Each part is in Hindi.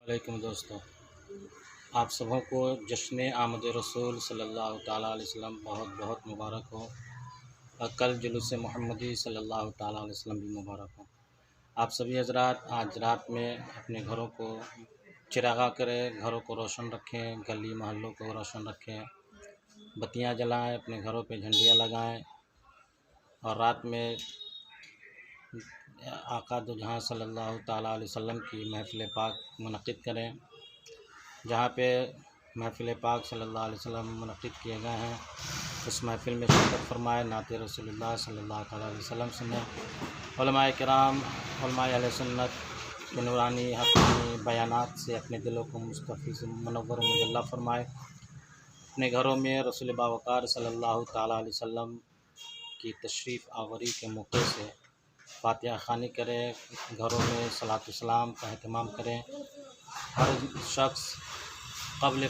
वालेकुम दोस्तों, आप सबों को जश्न आमद रसूल सल्लल्लाहु ताला अलैहि वसल्लम बहुत बहुत मुबारक हो और कल जुलूस मोहम्मदी सल्लल्लाहु ताला अलैहि वसल्लम भी मुबारक हो। आप सभी हजरात आज रात में अपने घरों को चिरागा करें, घरों को रोशन रखें, गली मोहल्लों को रोशन रखें, बत्तियां जलाएं, अपने घरों पे झंडियां लगाएं और रात में आका दो जहां सल्लल्लाहु ताला अलैहि वसल्लम की महफ़िल पाक मुनक़्क़िद करें। जहाँ पे महफ़िल पाक सल्लल्लाहु अलैहि वसल्लम मुनक़्क़िद किए गए हैं उस महफ़िल में शिरकत फ़रमाएँ, नात रसूलुल्लाह सल्लल्लाहु अलैहि वसल्लम सुनें, उलमाए किराम उलमाए अहले सुन्नत के नूरानी हक़ानी बयानात से अपने दिलों को मुस्तफ़ीज़ मुनव्वर मुजल्ला फ़रमाएँ। अपने घरों में रसूल बावक़ार सल्लल्लाहु ताला अलैहि वसल्लम की तशरीफ़ आवरी के मौके से फ़ातिहा ख़वानी करें, घरों में सलातो सलाम का अहतमाम करें। हर शख्स क़ब्ल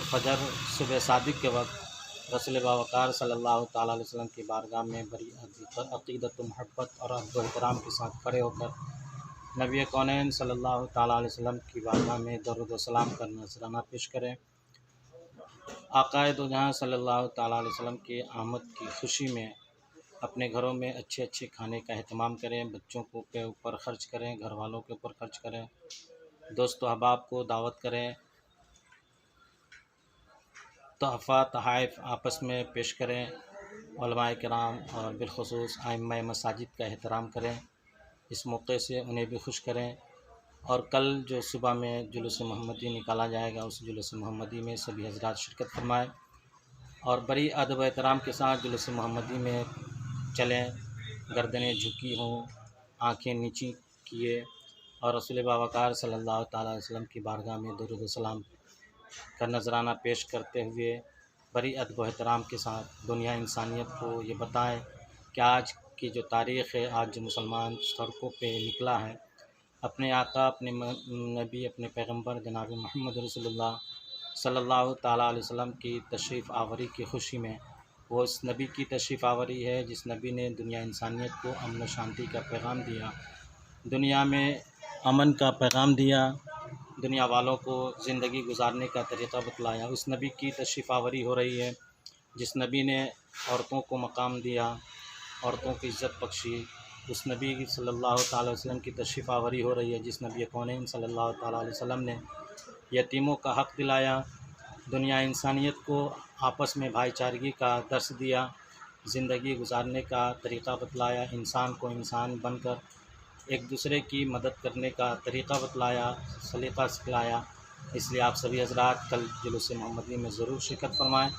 फ़जर सुबह सादिक़ के वक्त रसूल बावक़ार सल्लल्लाहु ताला अलैहि वसल्लम की बारगाह में बड़ी अक़ीदत व मोहब्बत और अदब व एहतराम के साथ खड़े होकर नबी कौनैन सल्लल्लाहु ताला अलैहि वसल्लम की बारगाह में दरूद व सलाम का नज़राना पेश करें। आक़ाए दो जहां सल्लल्लाहु ताला अलैहि वसल्लम की आमद की खुशी में अपने घरों में अच्छे अच्छे खाने का अहतमाम करें, बच्चों को के ऊपर ख़र्च करें, घर वालों के ऊपर ख़र्च करें, दोस्त अहबाब को दावत करें, तोहफ़ा तहाइफ़ आपस में पेश करें, उलमाए किराम और बिलख़ुसूस आइम्माए मसाजिद का एहतराम करें। इस मौके से उन्हें भी खुश करें और कल जो सुबह में जुलूस मोहम्मदी निकाला जाएगा उस जुलूस मोहम्मदी में सभी हज़रात शिरकत फ़रमाएँ और बड़ी अदब व एहतराम के साथ जुलूस मोहम्मदी में चलें, गर्दनें झुकी हों, आँखें नीची किए और रसूल बावक़ार सल्लल्लाहु ताला अलैहि वसल्लम की बारगाह में दुरूद व सलाम का नज़राना पेश करते हुए बड़ी अदब व एहतराम के साथ दुनिया इंसानियत को ये बताएं कि आज की जो तारीख़ है, आज जो मुसलमान सड़कों पे निकला है, अपने आका, अपने नबी, अपने पैगम्बर जनाब मोहम्मद रसूलुल्लाह सल्लल्लाहु ताला अलैहि वसल्लम की तशरीफ़ आवरी की खुशी में वो इस नबी की तशरीफ़ आवरी है जिस नबी ने दुनिया इंसानियत को अमन व शांति का पैगाम दिया, दुनिया में अमन का पैगाम दिया, दुनिया वालों को ज़िंदगी गुजारने का तरीक़ा बतलाया। उस नबी की तशरीफ़ आवरी हो रही है जिस नबी ने औरतों को मकाम दिया, औरतों की इज़्ज़त बख्शी। उस नबी सल्लल्लाहु ताला अलैहि वसल्लम की तशरीफ़ आवरी हो रही है जिस नबी कौनैन सल्लल्लाहु ताला अलैहि वसल्लम ने यतीमों का हक़ दिलाया, दुनिया इंसानियत को आपस में भाईचारगी का दर्स दिया, ज़िंदगी गुजारने का तरीक़ा बतलाया, इंसान को इंसान बनकर एक दूसरे की मदद करने का तरीक़ा बतलाया, सलीक़ा सिखलाया। इसलिए आप सभी हज़रात कल जुलूस मोहम्मदी में ज़रूर शिरकत फ़रमाएँ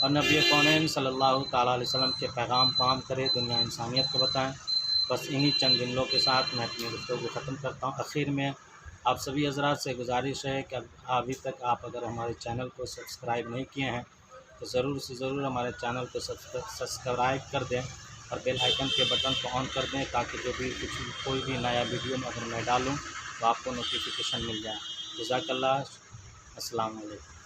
और नबी कौनैन सल्लल्लाहु ताला अलैहि वसल्लम के पैगाम को आम करें, दुनिया इंसानियत को बताएँ। बस इन्हीं चंद जुमलों के साथ मैं अपनी गुफ्तगू को ख़त्म करता हूँ। आखिर में आप सभी हज़रात से गुजारिश है कि अभी तक आप अगर हमारे चैनल को सब्सक्राइब नहीं किए हैं तो ज़रूर से ज़रूर हमारे चैनल को सब्सक्राइब कर दें और बेल आइकन के बटन को ऑन कर दें ताकि जो भी कोई भी नया वीडियो अगर मैं डालूँ तो आपको नोटिफिकेशन मिल जाए। जज़ाकल्लाह। अस्सलाम वालेकुम।